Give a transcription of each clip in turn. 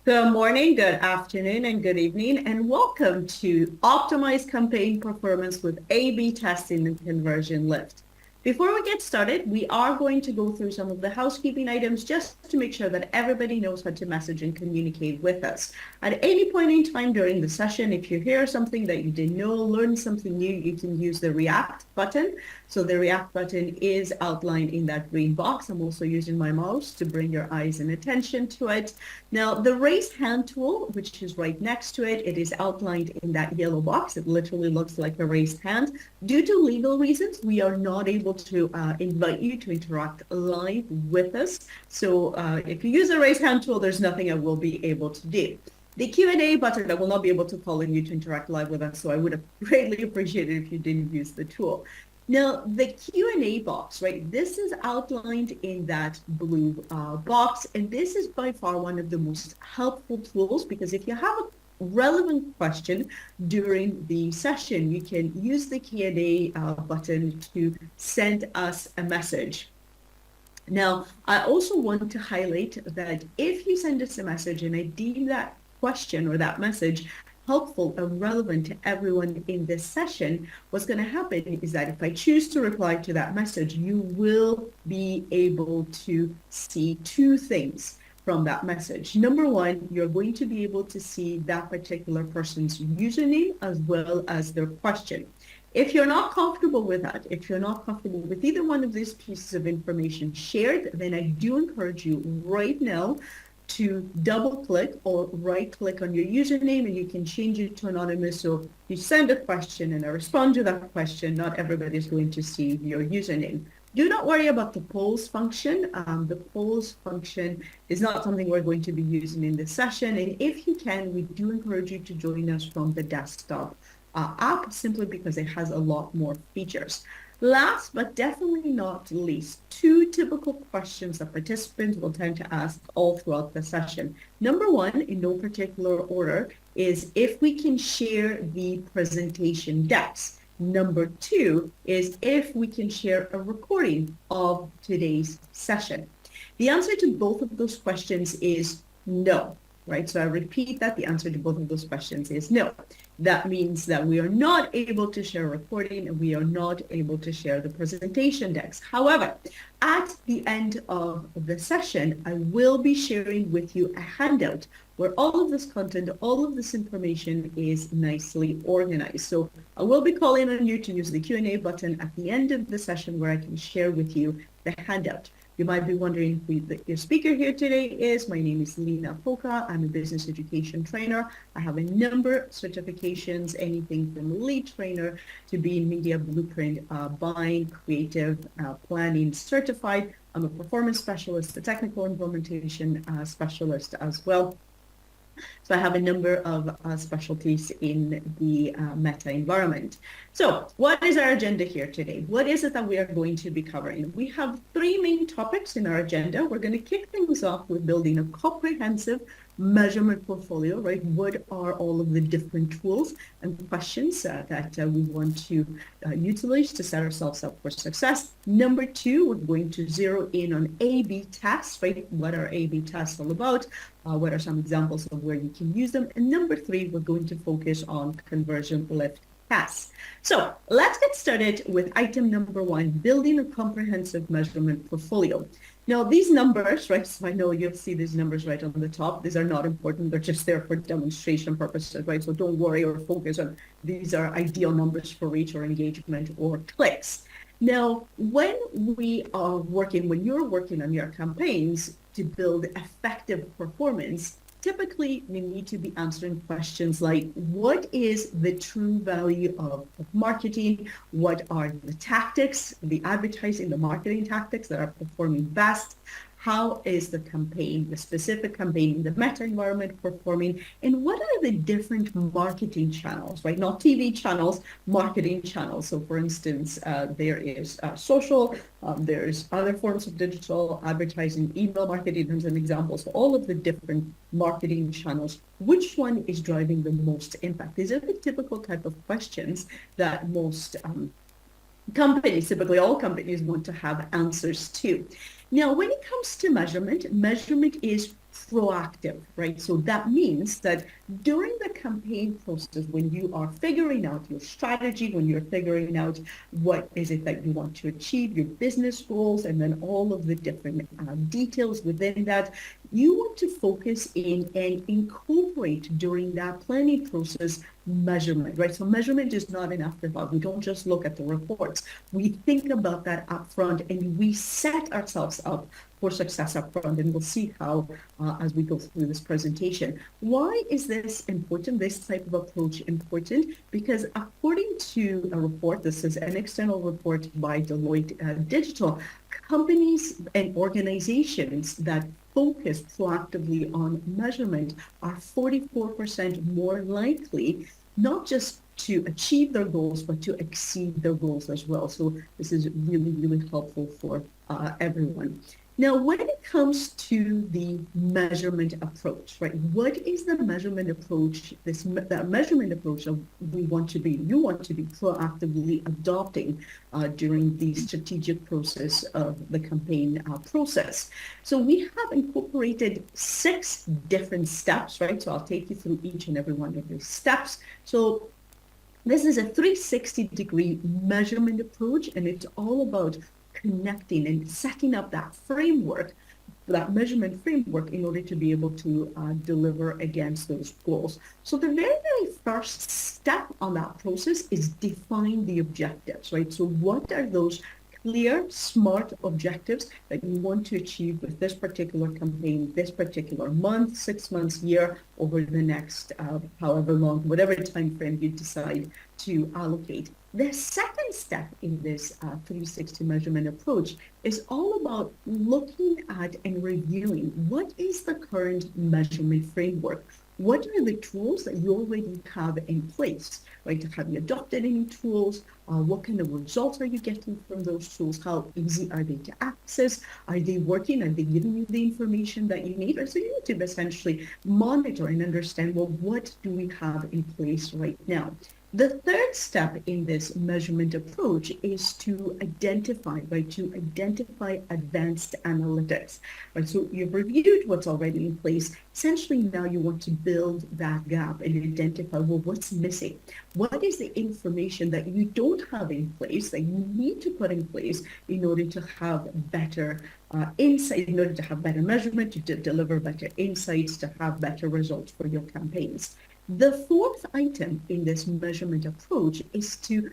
Good morning, good afternoon, and good evening, and welcome to Optimize Campaign Performance with A/B Testing and Conversion Lift. Before we get started, we are going to go through some of the housekeeping items just to make sure that everybody knows how to message and communicate with us. At any point in time during the session, if you hear something that you didn't know, learn something new, you can use the React button. So the React button is outlined in that green box. I'm also using my mouse to bring your eyes and attention to it. Now, the raise hand tool, which is right next to it, it is outlined in that yellow box. It literally looks like a raised hand. Due to legal reasons, we are not able to invite you to interact live with us. So if you use the raise hand tool, there's nothing I will be able to do. The Q&A button, I will not be able to call on you to interact live with us, so I would have greatly appreciated if you didn't use the tool. Now, the Q&A box, right, this is outlined in that blue box, and this is by far one of the most helpful tools, because if you have a relevant question during the session, you can use the Q&A button to send us a message. Now, I also want to highlight that if you send us a message and I deem that question or that message helpful and relevant to everyone in this session, what's going to happen is that if I choose to reply to that message, you will be able to see two things from that message. Number one, you're going to be able to see that particular person's username as well as their question. If you're not comfortable with that, if you're not comfortable with either one of these pieces of information shared, then I do encourage you right now to double click or right click on your username, and you can change it to anonymous. So you send a question and I respond to that question. Not everybody is going to see your username. Do not worry about the polls function. The polls function is not something we're going to be using in this session. And if you can, we do encourage you to join us from the desktop app, simply because it has a lot more features. Last but definitely not least, two typical questions that participants will tend to ask all throughout the session. Number one, in no particular order, is if we can share the presentation decks. Number two is if we can share a recording of today's session. The answer to both of those questions is no, right? So I repeat that the answer to both of those questions is no. That means that we are not able to share a recording and we are not able to share the presentation decks. However, at the end of the session, I will be sharing with you a handout where all of this content, all of this information is nicely organized. So I will be calling on you to use the Q&A button at the end of the session where I can share with you the handout. You might be wondering who your speaker here today is. My name is Lina Poca. I'm a business education trainer. I have a number of certifications, anything from lead trainer to being media blueprint, buying, creative, planning certified. I'm a performance specialist, a technical implementation specialist as well. So I have a number of specialties in the Meta environment. So what is our agenda here today? What is it that we are going to be covering? We have three main topics in our agenda. We're going to kick things off with building a comprehensive measurement portfolio, right? What are all of the different tools and questions that we want to utilize to set ourselves up for success? Number two, we're going to zero in on A/B tests, right? What are A/B tests all about? What are some examples of where you can use them? And number three, we're going to focus on conversion lift tests. So let's get started with item number one, building a comprehensive measurement portfolio. Now, these numbers, right, so I know you'll see these numbers right on the top. These are not important. They're just there for demonstration purposes, right? So don't worry or focus on these are ideal numbers for reach or engagement or clicks. Now, when you're working on your campaigns to build effective performance, typically you need to be answering questions like, what is the true value of marketing? What are the tactics, the advertising, the marketing tactics that are performing best? How is the campaign, the specific campaign in the Meta environment performing? And what are the different marketing channels, right? Not TV channels, marketing channels. So for instance, there is social, there's other forms of digital advertising, email marketing as an example. So all of the different marketing channels, which one is driving the most impact? These are the typical type of questions that most companies, typically all companies, want to have answers to. Now, when it comes to measurement, measurement is proactive, right? So that means that during the campaign process, when you are figuring out your strategy, when you're figuring out what is it that you want to achieve, your business goals, and then all of the different details within that, you want to focus in and incorporate during that planning process measurement, right? So measurement is not an afterthought. We don't just look at the reports. We think about that up front and we set ourselves up for success up front. And we'll see how as we go through this presentation. Why is this important, this type of approach important? Because according to a report, this is an external report by Deloitte Digital, companies and organizations that focus proactively on measurement are 44% more likely not just to achieve their goals, but to exceed their goals as well. So this is really, really helpful for everyone. Now, when it comes to the measurement approach, right? What is the measurement approach? That measurement approach that you want to be proactively adopting during the strategic process of the campaign process. So we have incorporated 6 different steps, right? So I'll take you through each and every one of these steps. So this is a 360-degree measurement approach, and it's all about connecting and setting up that framework, that measurement framework, in order to be able to deliver against those goals. So the very, very first step on that process is define the objectives, right? So what are those clear, smart objectives that you want to achieve with this particular campaign, this particular month, 6 months, year, over the next however long, whatever time frame you decide to allocate. The second step in this 360 measurement approach is all about looking at and reviewing what is the current measurement framework. What are the tools that you already have in place, right? Have you adopted any tools? What kind of results are you getting from those tools? How easy are they to access? Are they working? Are they giving you the information that you need? Right? So you need to essentially monitor and understand, well, what do we have in place right now? The third step in this measurement approach is to identify advanced analytics, right? So you've reviewed what's already in place. Essentially, now you want to build that gap and identify, well, what's missing? What is the information that you don't have in place that you need to put in place in order to have better insight, in order to have better measurement, to deliver better insights, to have better results for your campaigns? The fourth item in this measurement approach is to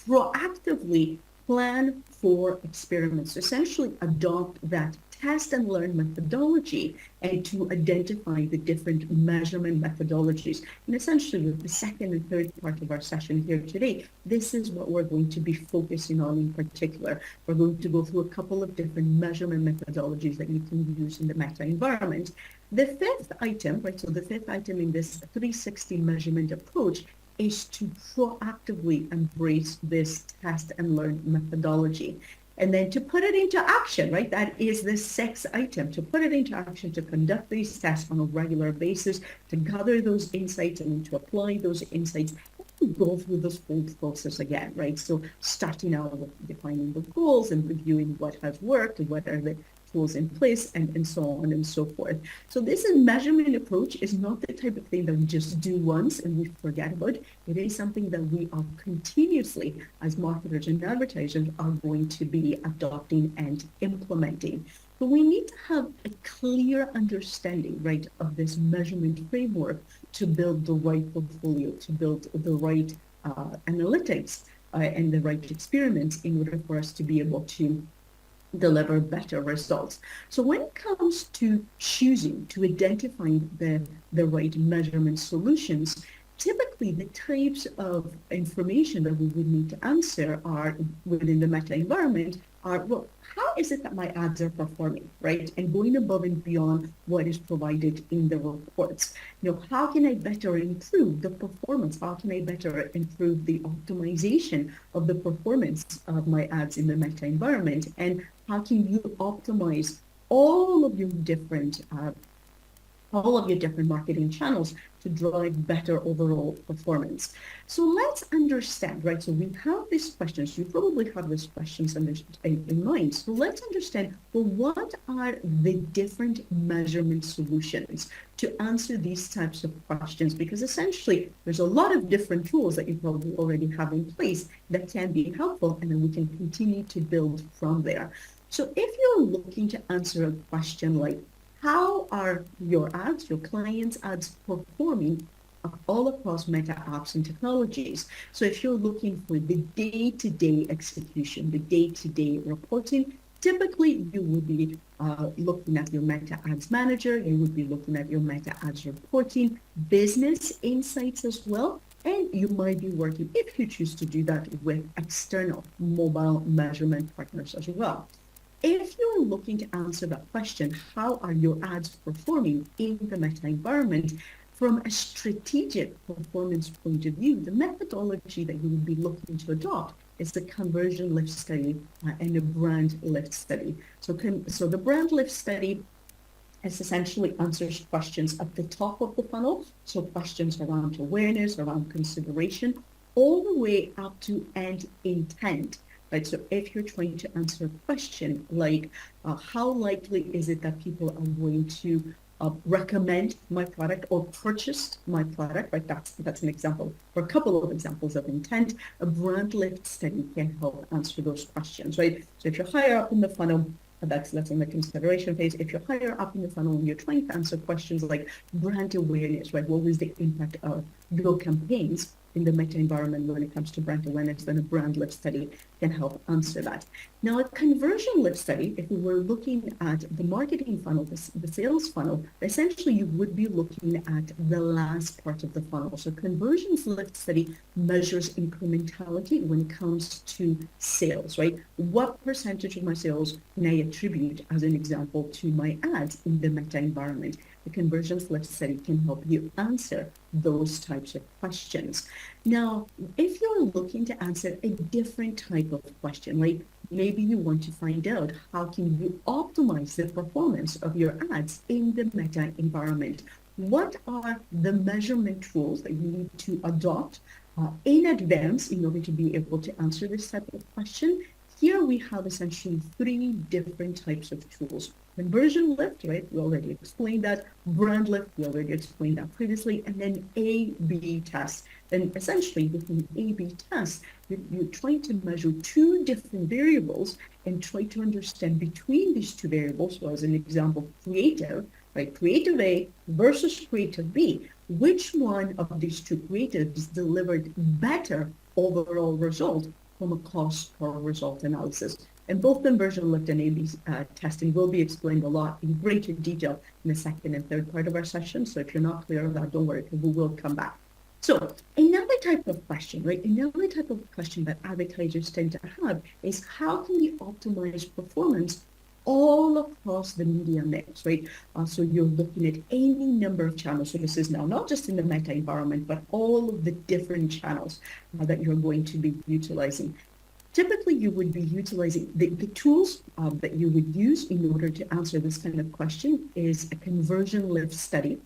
proactively plan for experiments, essentially adopt that test and learn methodology and to identify the different measurement methodologies. And essentially, with the second and third part of our session here today, this is what we're going to be focusing on in particular. We're going to go through a couple of different measurement methodologies that you can use in the meta environment. The fifth item, right, so the fifth item in this 360 measurement approach is to proactively embrace this test and learn methodology. And then to put it into action, right? That is the sixth item, to put it into action, to conduct these tests on a regular basis, to gather those insights and then to apply those insights, and go through this whole process again, right? So starting out with defining the goals and reviewing what has worked and what are the tools in place and so on and so forth. So this measurement approach is not the type of thing that we just do once and we forget about. It is something that we are continuously, as marketers and advertisers, are going to be adopting and implementing. But we need to have a clear understanding, right, of this measurement framework to build the right portfolio, to build the right analytics and the right experiments in order for us to be able to deliver better results. So when it comes to choosing, to identifying the right measurement solutions, typically the types of information that we would need to answer are within the meta environment are, well, how is it that my ads are performing, right? And going above and beyond what is provided in the reports. You know, how can I better improve the performance? How can I better improve the optimization of the performance of my ads in the meta environment? And how can you optimize all of your different all of your different marketing channels to drive better overall performance. So let's understand, right? So we have these questions. You probably have these questions in mind. So let's understand, well, what are the different measurement solutions to answer these types of questions? Because essentially, there's a lot of different tools that you probably already have in place that can be helpful, and then we can continue to build from there. So if you're looking to answer a question like, how are your ads, your clients' ads performing all across Meta apps and technologies? So if you're looking for the day-to-day execution, the day-to-day reporting, typically you would be looking at your Meta Ads Manager, you would be looking at your Meta Ads reporting, business insights as well, and you might be working, if you choose to do that, with external mobile measurement partners as well. If you're looking to answer that question, how are your ads performing in the Meta environment? From a strategic performance point of view, the methodology that you would be looking to adopt is the conversion lift study and the brand lift study. So the brand lift study is essentially answers questions at the top of the funnel. So questions around awareness, around consideration, all the way up to end intent. Right, so if you're trying to answer a question like, how likely is it that people are going to recommend my product or purchase my product, right? That's an example, or a couple of examples of intent. A brand lift study can help answer those questions, right? So if you're higher up in the funnel, that's in the consideration phase. If you're higher up in the funnel and you're trying to answer questions like brand awareness, right? What was the impact of your campaigns in the Meta environment when it comes to brand awareness, then a brand lift study can help answer that. Now, a conversion lift study, if we were looking at the marketing funnel, the sales funnel, essentially you would be looking at the last part of the funnel. So conversions lift study measures incrementality when it comes to sales, right? What percentage of my sales can I attribute, as an example, to my ads in the Meta environment? The conversions lift study can help you answer those types of questions. Now, if you're looking to answer a different type of question, like maybe you want to find out how can you optimize the performance of your ads in the Meta environment, what are the measurement tools that you need to adopt in advance in order to be able to answer this type of question? Here we have essentially three different types of tools. Conversion lift, right? We already explained that. Brand lift, we already explained that previously. And then A/B test. And essentially, with an A/B test, you're trying to measure two different variables and try to understand between these two variables. So as an example, creative, right? Creative A versus creative B. Which one of these two creatives delivered better overall result from a cost per result analysis? And both conversion lift and A/B testing will be explained a lot in greater detail in the second and third part of our session. So if you're not clear of that, don't worry, we will come back. So another type of question, right? Another type of question that advertisers tend to have is how can we optimize performance all across the media mix, right? So you're looking at any number of channels. So this is now not just in the Meta environment, but all of the different channels that you're going to be utilizing. Typically, you would be utilizing the tools that you would use in order to answer this kind of question is a conversion lift study.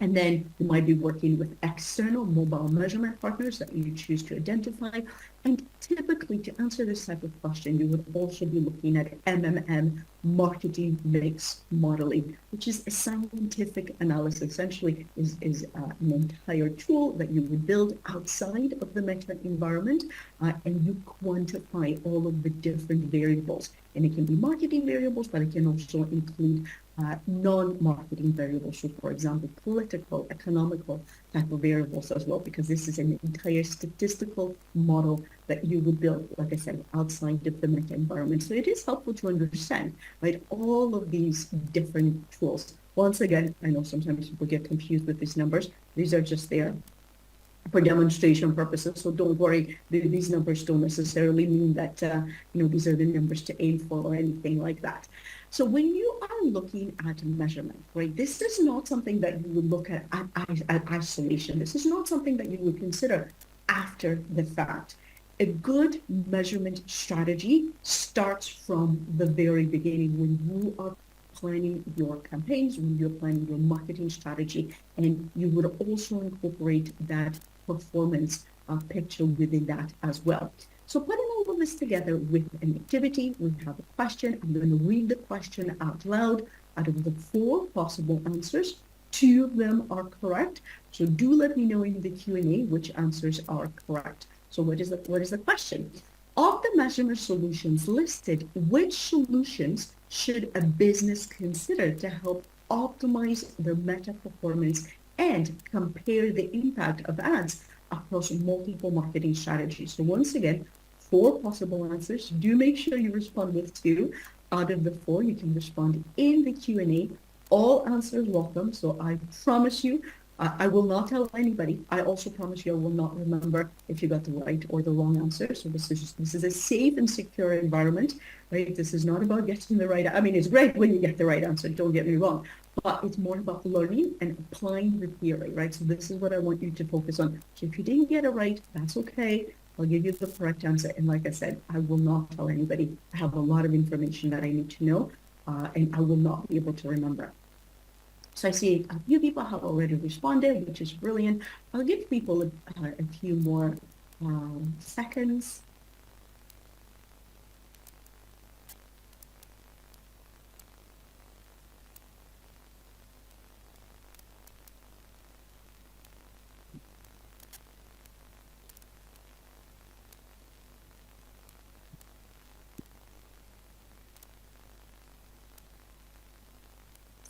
And then you might be working with external mobile measurement partners that you choose to identify. And typically, to answer this type of question, you would also be looking at MMM, marketing mix modeling, which is a scientific analysis. Essentially, is an entire tool that you would build outside of the Meta environment, and you quantify all of the different variables. And it can be marketing variables, but it can also include non-marketing variables, so for example, political, economical type of variables as well, because this is an entire statistical model that you would build, like I said, outside of the Meta environment. So it is helpful to understand, right, all of these different tools. Once again, I know sometimes people get confused with these numbers. These are just there for demonstration purposes, so don't worry. These numbers don't necessarily mean that these are the numbers to aim for or anything like that. So when you are looking at measurement, right, this is not something that you would look at isolation. This is not something that you would consider after the fact. A good measurement strategy starts from the very beginning when you are planning your campaigns, when you're planning your marketing strategy, and you would also incorporate that performance picture within that as well. So putting all of this together with an activity, we have a question. I'm going to read the question out loud. Out of the 4 possible answers, 2 of them are correct. So do let me know in the Q&A which answers are correct. So what is the question? Of the measurement solutions listed, which solutions should a business consider to help optimize their meta performance and compare the impact of ads across multiple marketing strategies? So once again, 4 possible answers. Do make sure you respond with 2. Out of the 4, you can respond in the Q&A. All answers welcome. So I promise you, I will not tell anybody. I also promise you I will not remember if you got the right or the wrong answer. So this is a safe and secure environment, right? This is not about getting the right. I mean, it's great when you get the right answer. Don't get me wrong, but it's more about learning and applying the theory, right? So this is what I want you to focus on. So if you didn't get it right, that's okay. I'll give you the correct answer. And like I said, I will not tell anybody. I have a lot of information that I need to know, and I will not be able to remember. So I see a few people have already responded, which is brilliant. I'll give people a few more seconds.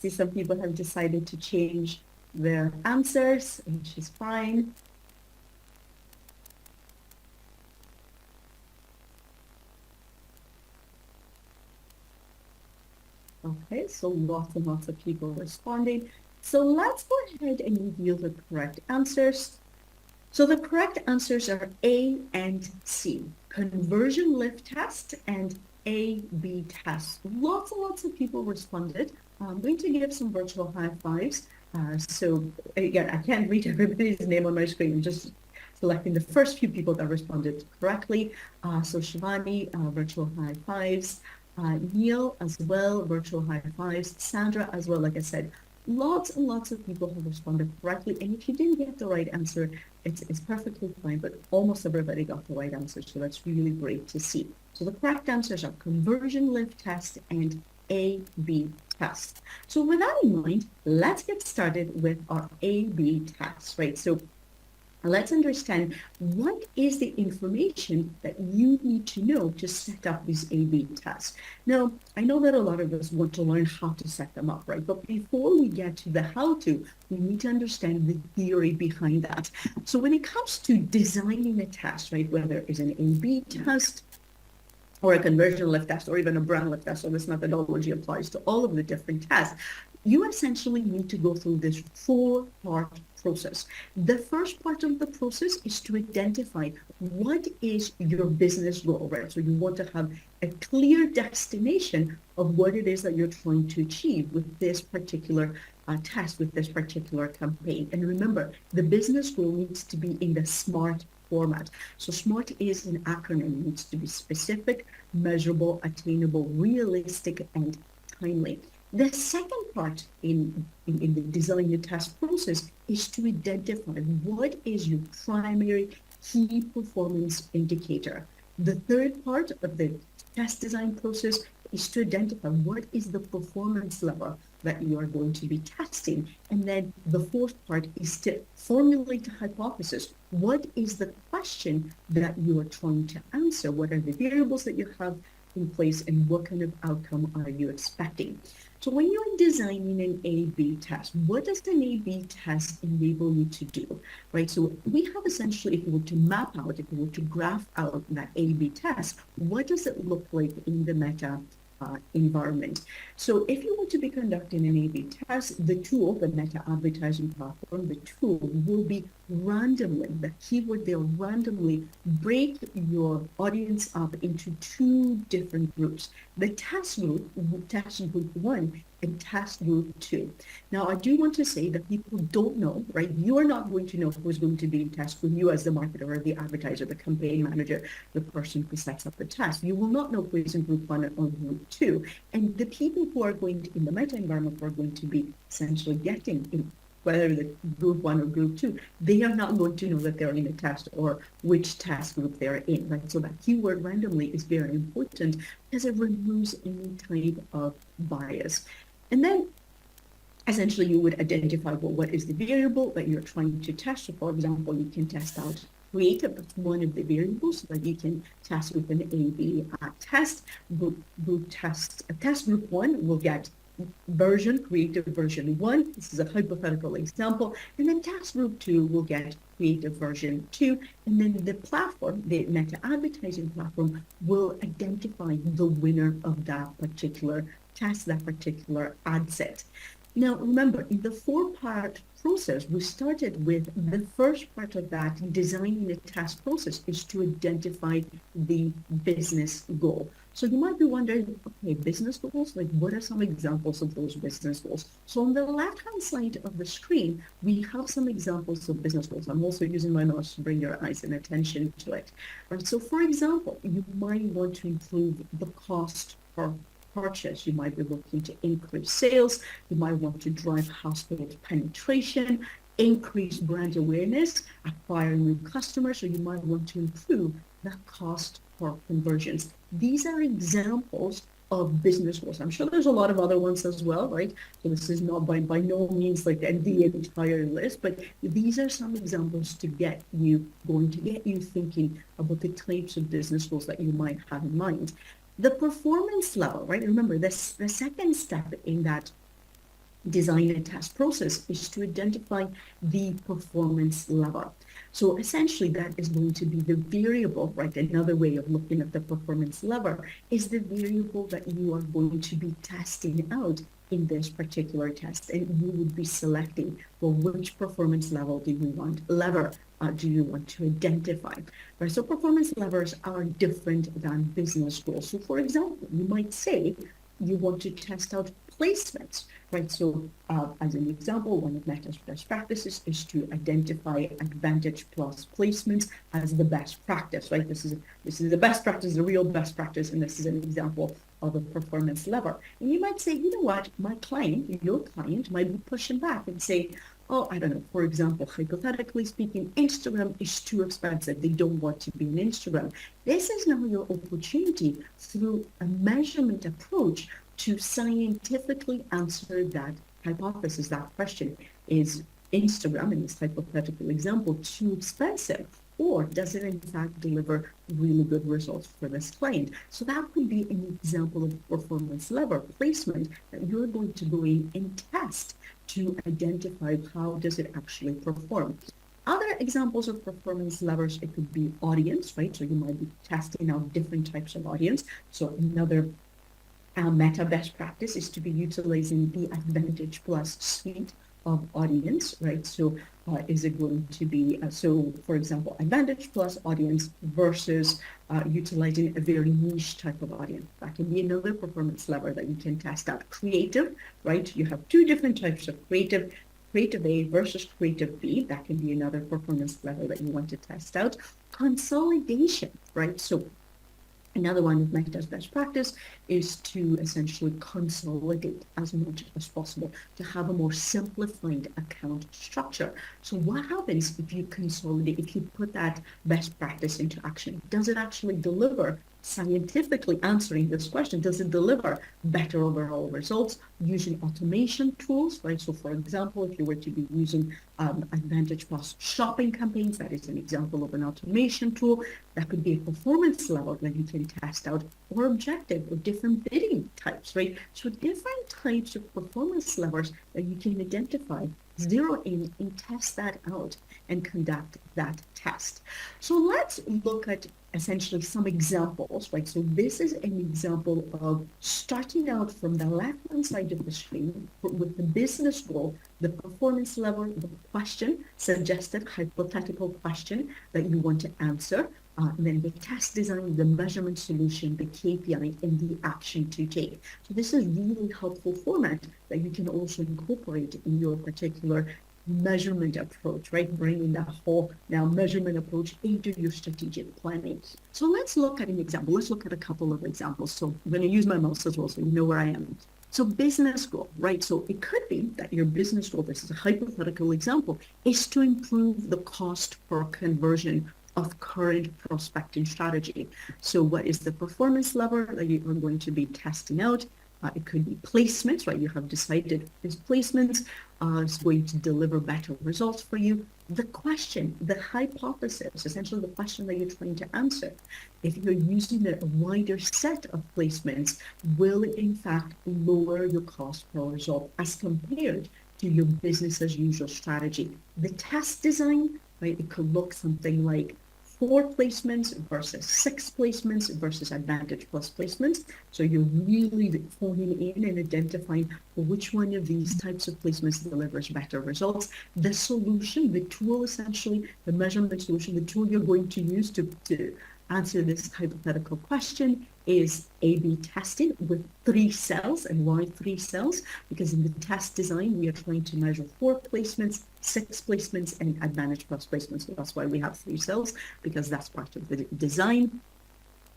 See, some people have decided to change their answers, which is fine. Okay, so lots and lots of people responding. So let's go ahead and reveal the correct answers. So the correct answers are A and C, conversion lift test and A/B test. Lots and lots of people responded. I'm going to give some virtual high fives. So again, I can't read everybody's name on my screen. I'm just selecting the first few people that responded correctly. So Shivani, virtual high fives. Neil as well, virtual high fives. Sandra as well, like I said, lots and lots of people have responded correctly. And if you didn't get the right answer, it's perfectly fine, but almost everybody got the right answer. So that's really great to see. So the correct answers are conversion lift test and A/B test. So with that in mind, let's get started with our A/B test, right? So let's understand what is the information that you need to know to set up these A/B tests. Now, I know that a lot of us want to learn how to set them up, right? But before we get to the how to, we need to understand the theory behind that. So when it comes to designing a test, right, whether it's an A/B test, or a conversion lift test, or even a brand lift test, so this methodology applies to all of the different tests, you essentially need to go through this 4-part process. The first part of the process is to identify what is your business goal, right? So you want to have a clear destination of what it is that you're trying to achieve with this particular test, with this particular campaign. And remember, the business goal needs to be in the SMART format. So SMART is an acronym. It needs to be specific, measurable, attainable, realistic, and timely. The second part in the design your test process is to identify what is your primary key performance indicator. The third part of the test design process is to identify what is the performance level that you are going to be testing. And then the fourth part is to formulate a hypothesis. What is the question that you are trying to answer? What are the variables that you have in place, and what kind of outcome are you expecting? So when you're designing an A/B test, what does an A/B test enable you to do, right? So we have essentially, if we were to map out, if we were to graph out that A/B test, what does it look like in the meta environment? So if you were to be conducting an A/B test, the tool, the meta advertising platform, the tool will be randomly, the keyword there, randomly break your audience up into 2 different groups. The test group 1 and test group 2. Now, I do want to say that people don't know, right? You are not going to know who's going to be in test group. You as the marketer or the advertiser, the campaign manager, the person who sets up the test. You will not know who is in group 1 or group 2. And the people who are going to, in the meta environment, who are going to be essentially getting in, whether the group 1 or group 2, they are not going to know that they're in a test or which task group they're in, right? So that keyword randomly is very important because it removes any type of bias. And then essentially you would identify, well, what is the variable that you're trying to test. So for example, you can test out creative, that's one of the variables that you can test with an A/B test. Test group 1 will get creative version 1. This is a hypothetical example. And then task group 2 will get creative version 2. And then the platform, the meta advertising platform, will identify the winner of that particular test, that particular ad set. Now, remember, in the 4-part process, we started with the first part of that, designing the task process, is to identify the business goal. So you might be wondering, okay, business goals, like what are some examples of those business goals? So on the left-hand side of the screen, we have some examples of business goals. I'm also using my mouse to bring your eyes and attention to it. Right? So for example, you might want to improve the cost per purchase. You might be looking to increase sales. You might want to drive household penetration, increase brand awareness, acquire new customers, or you might want to improve the cost per conversions. These are examples of business goals. I'm sure there's a lot of other ones as well, right? So this is not by no means like the entire list, but these are some examples to get you thinking about the types of business goals that you might have in mind. The performance level, right? Remember, the second step in that design and test process is to identify the performance level. So essentially that is going to be the variable, right? Another way of looking at the performance level is the variable that you are going to be testing out in this particular test, and you would be selecting, well, which performance level do you want to identify, right? So performance levels are different than business goals. So for example, you might say you want to test out placements, right? So as an example, one of Meta's best practices is to identify Advantage Plus placements as the best practice, right? This is the best practice, the real best practice, and this is an example of a performance lever. And you might say, you know what, your client might be pushing back and say, oh, I don't know, for example, hypothetically speaking, Instagram is too expensive. They don't want to be on Instagram. This is now your opportunity through a measurement approach to scientifically answer that hypothesis, that question. Is Instagram, in this hypothetical example, too expensive? Or does it in fact deliver really good results for this client? So that could be an example of performance lever placement that you're going to go in and test to identify how does it actually perform. Other examples of performance levers, it could be audience, right? So you might be testing out different types of audience. So another Meta best practice is to be utilizing the Advantage Plus suite of audience, right? So is it going to be, so for example, Advantage Plus audience versus utilizing a very niche type of audience. That can be another performance lever that you can test out. Creative, right? You have two different types of creative A versus creative B. That can be another performance lever that you want to test out. Consolidation, right? So another one of Meta's best practice is to essentially consolidate as much as possible to have a more simplified account structure. So what happens if you consolidate, if you put that best practice into action? Does it actually deliver? Scientifically answering this question, does it deliver better overall results using automation tools, right? So for example, if you were to be using Advantage Plus shopping campaigns, that is an example of an automation tool. That could be a performance level that you can test out, or objective, or different bidding types, right? So different types of performance levers that you can identify, zero in and test that out and conduct that test. So let's look at essentially some examples, right? So this is an example of starting out from the left-hand side of the screen with the business goal, the performance level, the question, suggested hypothetical question that you want to answer, and then the test design, the measurement solution, the KPI, and the action to take. So this is really helpful format that you can also incorporate in your particular measurement approach, right? Bringing that whole now measurement approach into your strategic planning. So let's look at an example. Let's look at a couple of examples. So I'm going to use my mouse as well so you know where I am. So business goal, right? So it could be that your business goal, this is a hypothetical example, is to improve the cost per conversion of current prospecting strategy. So what is the performance lever that you are going to be testing out? It could be placements, right? You have decided this placements is going to deliver better results for you. The question, the hypothesis, essentially the question that you're trying to answer, if you're using a wider set of placements, will it in fact lower your cost per result as compared to your business as usual strategy? The test design, right? It could look something like 4 placements versus 6 placements versus Advantage Plus placements. So you're really honing in and identifying which one of these types of placements delivers better results. The solution, the tool essentially, the measurement solution, the tool you're going to use to answer this hypothetical question is A/B testing with 3 cells. And why 3 cells? Because in the test design, we are trying to measure 4 placements, 6 placements, and Advantage Plus placements. So that's why we have 3 cells, because that's part of the design.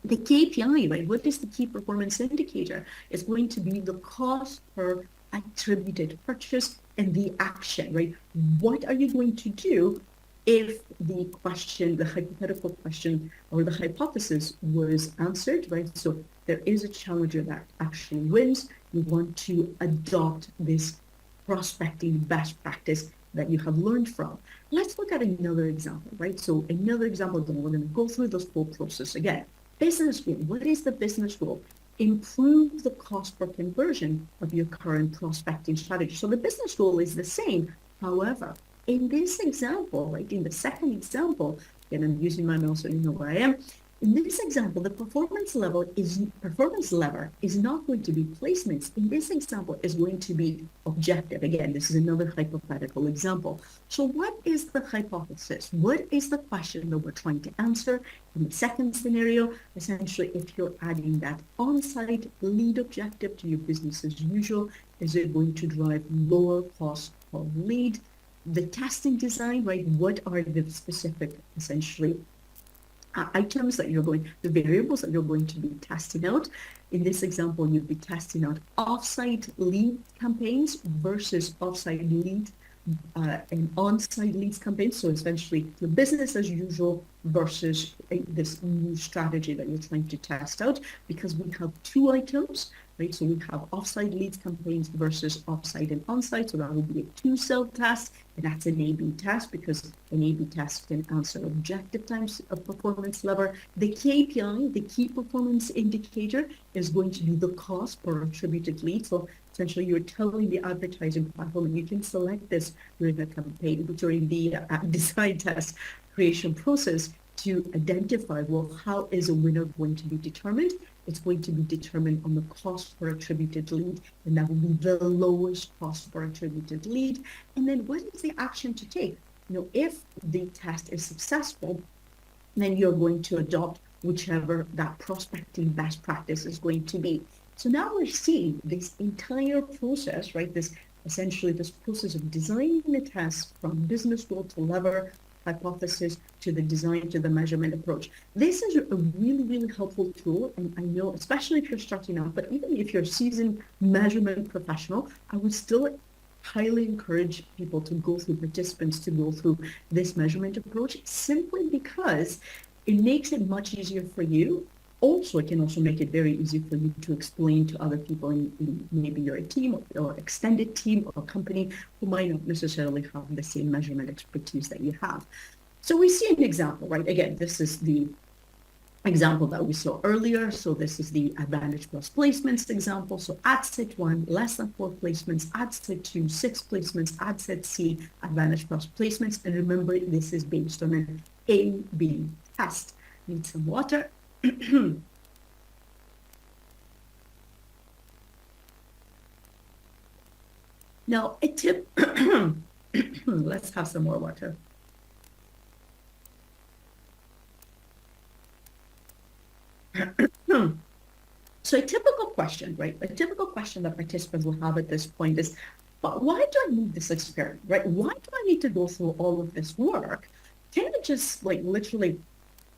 The KPI, right? What is the key performance indicator? Is going to be the cost per attributed purchase and the action, right? What are you going to do if the question, the hypothetical question or the hypothesis was answered, right? So there is a challenger that actually wins. You want to adopt this prospecting best practice that you have learned from. Let's look at another example, right? So another example, then we're going to go through this whole process again. Business goal. What is the business goal? Improve the cost per conversion of your current prospecting strategy. So the business goal is the same. However, in this example, right, in the second example, and I'm using my mouse so you know where I am. In this example, the performance lever is not going to be placements. In this example, is going to be objective. Again, this is another hypothetical example. So what is the hypothesis? What is the question that we're trying to answer? In the second scenario, essentially, if you're adding that on-site lead objective to your business as usual, is it going to drive lower cost per lead? The testing design, right? What are the specific, essentially, items that you're going, the variables that you're going to be testing out? In this example, you'll be testing out off-site lead campaigns versus off-site lead and on-site leads campaigns. So essentially, the business as usual versus this new strategy that you're trying to test out, because we have 2 items, right? So we have off-site leads campaigns versus off-site and on-site. So that will be a 2-cell test, and that's an A/B test, because an A/B test can answer objective times of performance lever. The KPI, the key performance indicator, is going to be the cost per attributed lead. So essentially, you're telling the advertising platform, and you can select this during the campaign, during the design test creation process, to identify, well, how is a winner going to be determined? It's going to be determined on the cost per attributed lead, and that will be the lowest cost per attributed lead. And then what is the action to take? If the test is successful, then you're going to adopt whichever that prospecting best practice is going to be. So now we're seeing this entire process, right? This process of designing the test from business goal to lever, hypothesis, to the design, to the measurement approach. This is a really, really helpful tool. And I know, especially if you're starting out, but even if you're a seasoned measurement professional, I would still highly encourage people to go through, participants to go through this measurement approach, simply because it makes it much easier for you. Also, it can also make it very easy for you to explain to other people in maybe your team or extended team or company who might not necessarily have the same measurement expertise that you have. So we see an example, right? Again, this is the example that we saw earlier. So this is the Advantage Plus placements example. So ad set 1, less than 4 placements, ad set 2, 6 placements, ad set C, Advantage Plus placements. And remember, this is based on an A/B test. Need some water. Now, a tip, let's have some more water. So a typical question, right? A typical question that participants will have at this point is, but why do I need this experiment, right? Why do I need to go through all of this work? Can I just like literally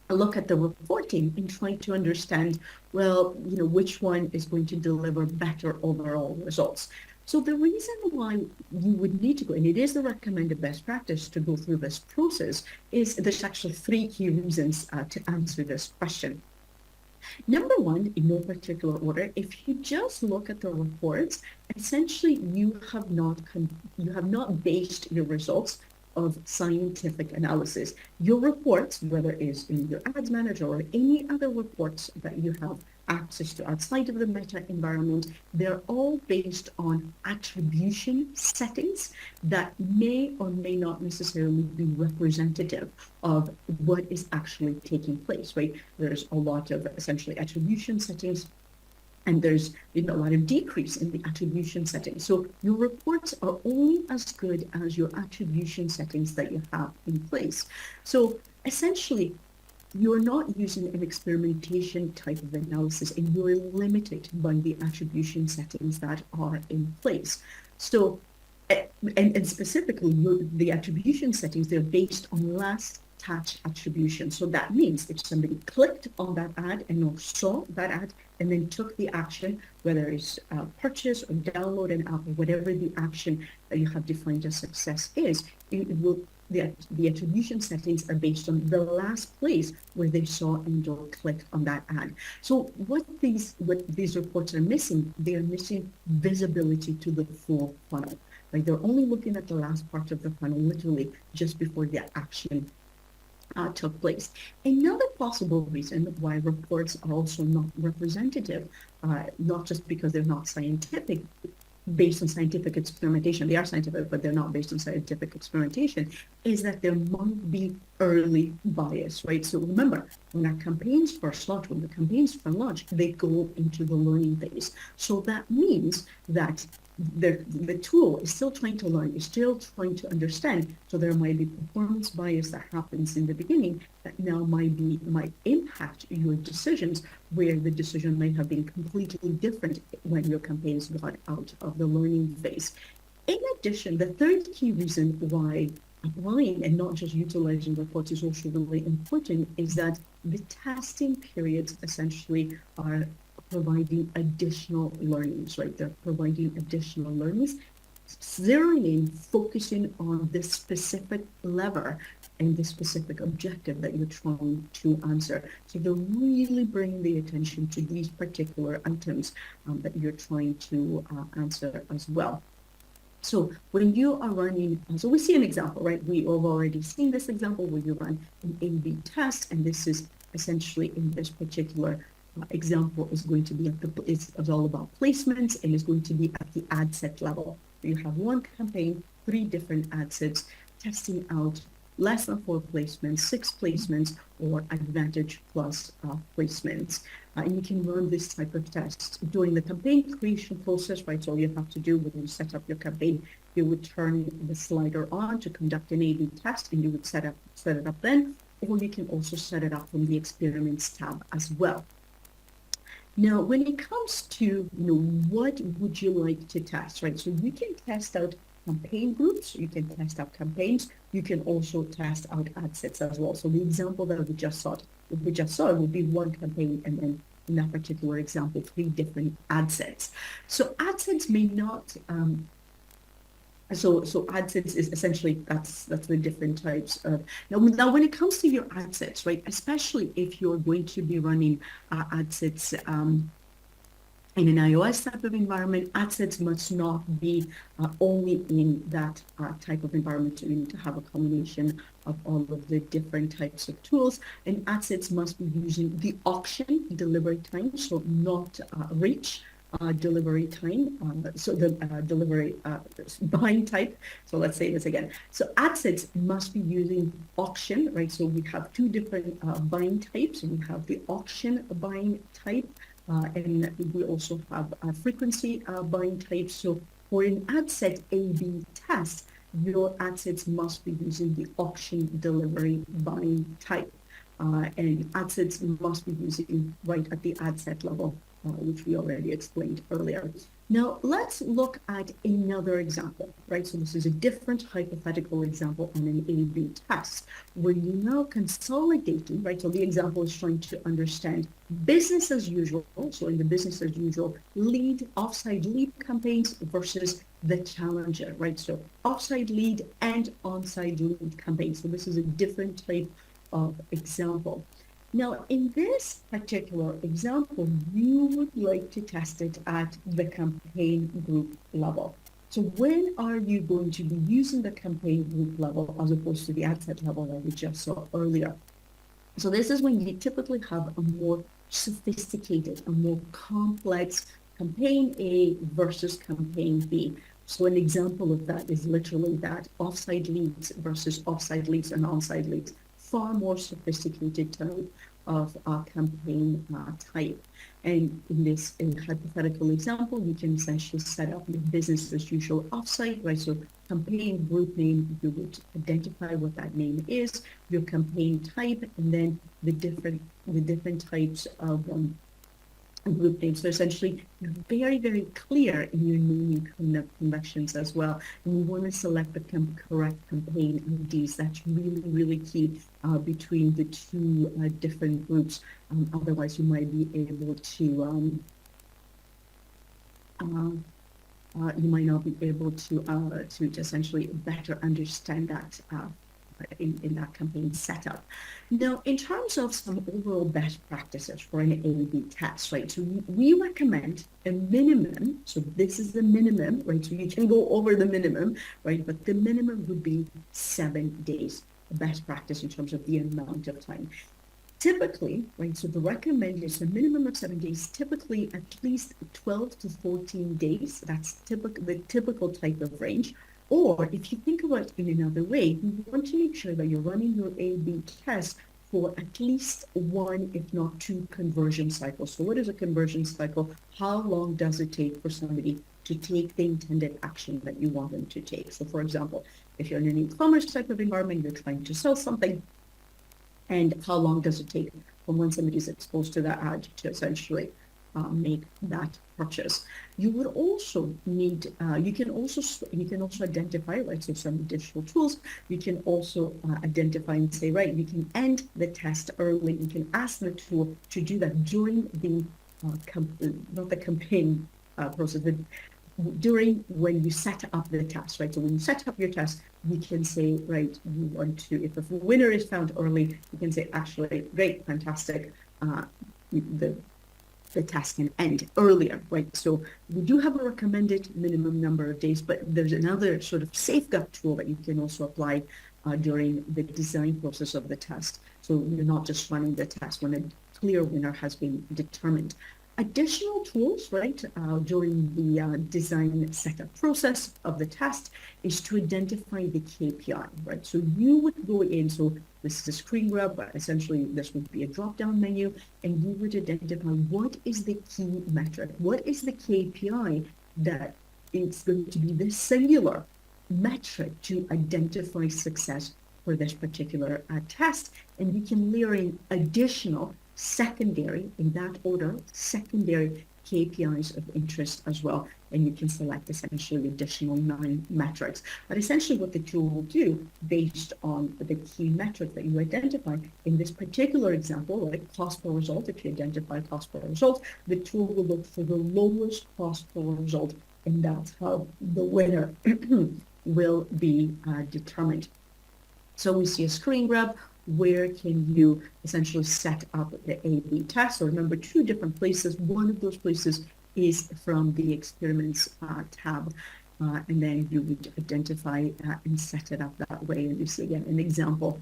look at the reporting and try to understand, well, which one is going to deliver better overall results? So the reason why you would need to go, and it is the recommended best practice to go through this process, is there's actually three key reasons to answer this question. Number one, in no particular order, if you just look at the reports, essentially you have not based your results of scientific analysis. Your reports, whether it's in your ads manager or any other reports that you have access to outside of the meta environment, they're all based on attribution settings that may or may not necessarily be representative of what is actually taking place, right? There's a lot of essentially attribution settings, and there's a lot of decrease in the attribution settings. So your reports are only as good as your attribution settings that you have in place. So essentially, you're not using an experimentation type of analysis, and you're limited by the attribution settings that are in place. So, and specifically, the attribution settings, they're based on last touch attribution. So that means if somebody clicked on that ad and saw that ad and then took the action, whether it's purchase or download an app or whatever the action that you have defined as success is, it will. The attribution settings are based on the last place where they saw and or clicked on that ad. So what these reports are missing, they are missing visibility to the full funnel. Like they're only looking at the last part of the funnel, literally just before the action took place. Another possible reason why reports are also not representative, not just because they're not scientific, based on scientific experimentation, they are scientific, but they're not based on scientific experimentation, is that there might be early bias, right? So remember, when our campaigns first launch, when the campaigns first launch, they go into the learning phase. So that means that the tool is still trying to learn, is still trying to understand. So there might be performance bias that happens in the beginning that now might impact your decisions, where the decision might have been completely different when your campaigns got out of the learning phase. In addition, the third key reason why applying and not just utilizing reports is also really important is that the testing periods essentially are providing additional learnings, right? They're providing additional learnings, zeroing in, focusing on this specific lever and the specific objective that you're trying to answer. So they're really bringing the attention to these particular items that you're trying to answer as well. So when you are running, so we see an example, right? We have already seen this example where you run an A/B test, and this is essentially in this particular example is going to be it's all about placements, and is going to be at the ad set level. You have one campaign, 3 different ad sets, testing out less than 4 placements, 6 placements, or advantage plus placements. And you can run this type of test during the campaign creation process, right? So all you have to do when you set up your campaign, you would turn the slider on to conduct an A/B test, and you would set it up then, or you can also set it up from the experiments tab as well. Now, when it comes to what would you like to test, right? So you can test out campaign groups, you can test out campaigns, you can also test out ad sets as well. So the example that we just saw would be one campaign, and then in that particular example, 3 different ad sets. So ad sets may not So ad sets is essentially that's the different types of now when it comes to your ad sets, right? Especially if you're going to be running ad sets in an iOS type of environment, ad sets must not be only in that type of environment. You need to have a combination of all of the different types of tools, and ad sets must be using the auction delivery time, so not reach. Delivery time, so the delivery buying type. So let's say this again. So ad sets must be using auction, right? So we have 2 different buying types. We have the auction buying type, and we also have a frequency buying type. So for an ad set A/B test, your ad sets must be using the auction delivery buying type, and ad sets must be using right at the ad set level, which we already explained earlier. Now, let's look at another example, right? So this is a different hypothetical example on an A/B test where you're now consolidating, right? So the example is trying to understand business as usual. So in the business as usual, offsite lead campaigns versus the challenger, right? So offsite lead and onsite lead campaigns. So this is a different type of example. Now, in this particular example, you would like to test it at the campaign group level. So when are you going to be using the campaign group level as opposed to the ad set level that we just saw earlier? So this is when you typically have a more sophisticated, a more complex campaign A versus campaign B. So an example of that is literally that offsite leads versus offsite leads and onsite leads. Far more sophisticated type of campaign type. And in this hypothetical example, you can essentially set up your business as usual offsite, right? So campaign group name, you would identify what that name is, your campaign type, and then the different types of group names. So essentially, very, very clear in your naming conventions as well. And you want to select the correct campaign IDs. That's really, really key between the two different groups. Otherwise, you might be able to you might not be able to essentially better understand that in that campaign setup. Now, in terms of some overall best practices for an A/B test, right? So we recommend a minimum. So this is the minimum, right? So you can go over the minimum, right? But the minimum would be 7 days. Best practice in terms of the amount of time. Typically, right, so the recommended is a minimum of 7 days, typically at least 12 to 14 days. That's the typical type of range. Or if you think about it in another way, you want to make sure that you're running your A/B test for at least 1, if not 2 conversion cycles. So what is a conversion cycle? How long does it take for somebody to take the intended action that you want them to take? So for example, if you're in an e-commerce type of environment, you're trying to sell something, and how long does it take from when somebody is exposed to that ad to essentially make that purchase? You would also need, you can also identify, right, so some additional tools, you can also identify and say, right, you can end the test early. You can ask the tool to do that during the, not the campaign process, but during when you set up the test, right? So when you set up your test, you can say, right, you want to, if the winner is found early, you can say, actually, great, fantastic, the test can end earlier, right? So we do have a recommended minimum number of days, but there's another sort of safeguard tool that you can also apply during the design process of the test. So you're not just running the test when a clear winner has been determined. Additional tools, right, during the design setup process of the test is to identify the KPI, right? So you would go in, so this is a screen grab, but essentially this would be a drop-down menu, and you would identify what is the key metric, what is the KPI that is going to be the singular metric to identify success for this particular test, and you can layer in additional secondary, in that order, secondary KPIs of interest as well. And you can select essentially additional 9 metrics. But essentially what the tool will do based on the key metric that you identify, in this particular example, like cost per result, if you identify cost per result, the tool will look for the lowest cost per result, and that's how the winner will be determined. So we see a screen grab. Where can you essentially set up the A/B test? So remember, 2 different places. One of those places is from the experiments tab, and then you would identify and set it up that way. And you see again an example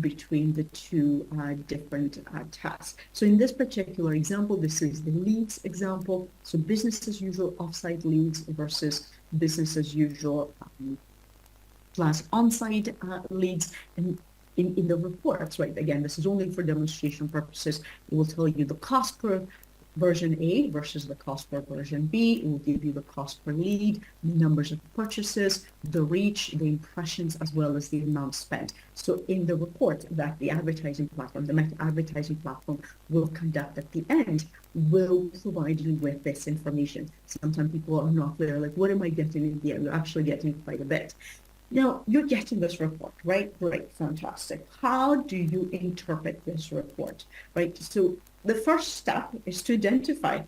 between the 2 different tests. So in this particular example, this is the leads example. So business as usual offsite leads versus business as usual plus onsite leads. And in the reports, right, again, this is only for demonstration purposes, it will tell you the cost per version A versus the cost per version B. It will give you the cost per lead, numbers of purchases, the reach, the impressions, as well as the amount spent. So in the report that the advertising platform, the Meta advertising platform will conduct at the end, will provide you with this information. Sometimes people are not clear, like, what am I getting in the end? You're actually getting quite a bit. Now, you're getting this report, right? Great, fantastic. How do you interpret this report, right? So the first step is to identify,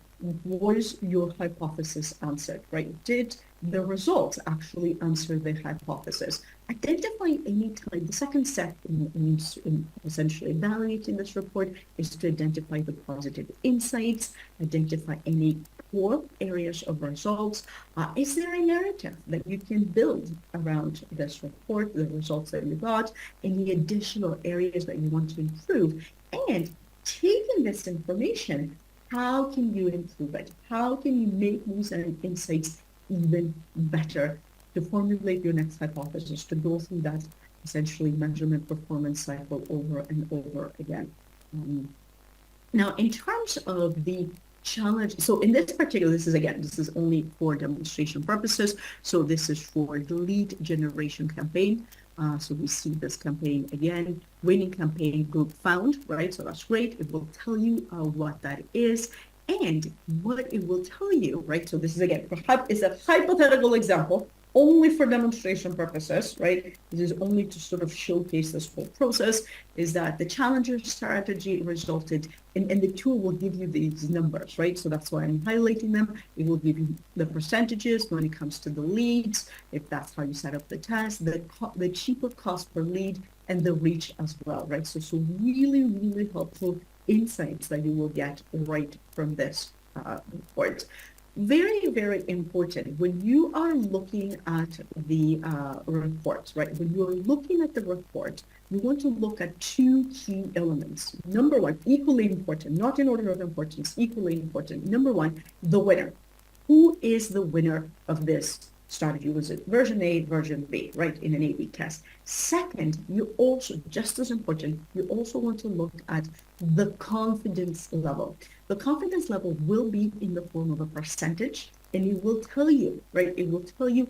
was your hypothesis answered, right? Did the results actually answer the hypothesis? Identify any time. The second step in essentially evaluating this report is to identify the positive insights, identify any core areas of results. Is there a narrative that you can build around this report, the results that you got, any additional areas that you want to improve? And taking this information, how can you improve it? How can you make these insights even better to formulate your next hypothesis, to go through that essentially measurement performance cycle over and over again? Now, in terms of the challenge, so in this particular, this is only for demonstration purposes. So this is for the lead generation campaign. So we see this campaign again, winning campaign group found, right? So that's great. It will tell you what that is and what it will tell you, right? So this is again, is a hypothetical example only for demonstration purposes, right? This is only to sort of showcase this whole process, is that the challenger strategy resulted in, and the tool will give you these numbers, right? So that's why I'm highlighting them. It will give you the percentages when it comes to the leads, if that's how you set up the test, the cheaper cost per lead, and the reach as well, right? So really, really helpful insights that you will get right from this report. Very, very important when you are looking at the report, right? When you're looking at the report, you want to look at two key elements. Number one, equally important, not in order of importance, equally important. Number one, the winner. Who is the winner of this strategy? Was it version A, version B, right, in an A/B test? Second, you also, just as important, you also want to look at the confidence level. The confidence level will be in the form of a percentage, and it will tell you, right, it will tell you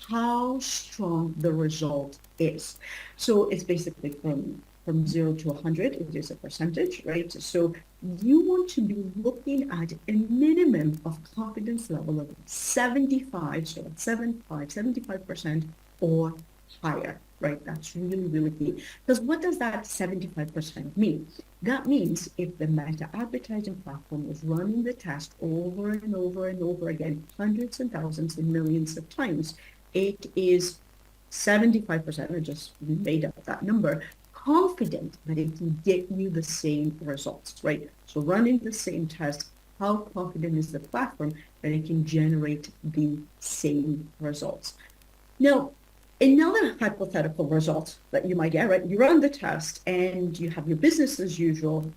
how strong the result is. So it's basically from 0 to 100, it is a percentage, right? So you want to be looking at a minimum of confidence level of 75, so 75% or higher, right? That's really, really key. Because what does that 75% mean? That means if the Meta advertising platform is running the test over and over and over again, hundreds and thousands and millions of times, it is 75%, I just made up that number, confident that it can get you the same results, right? So running the same test, how confident is the platform that it can generate the same results? Now, another hypothetical result that you might get, right? You run the test and you have your business as usual,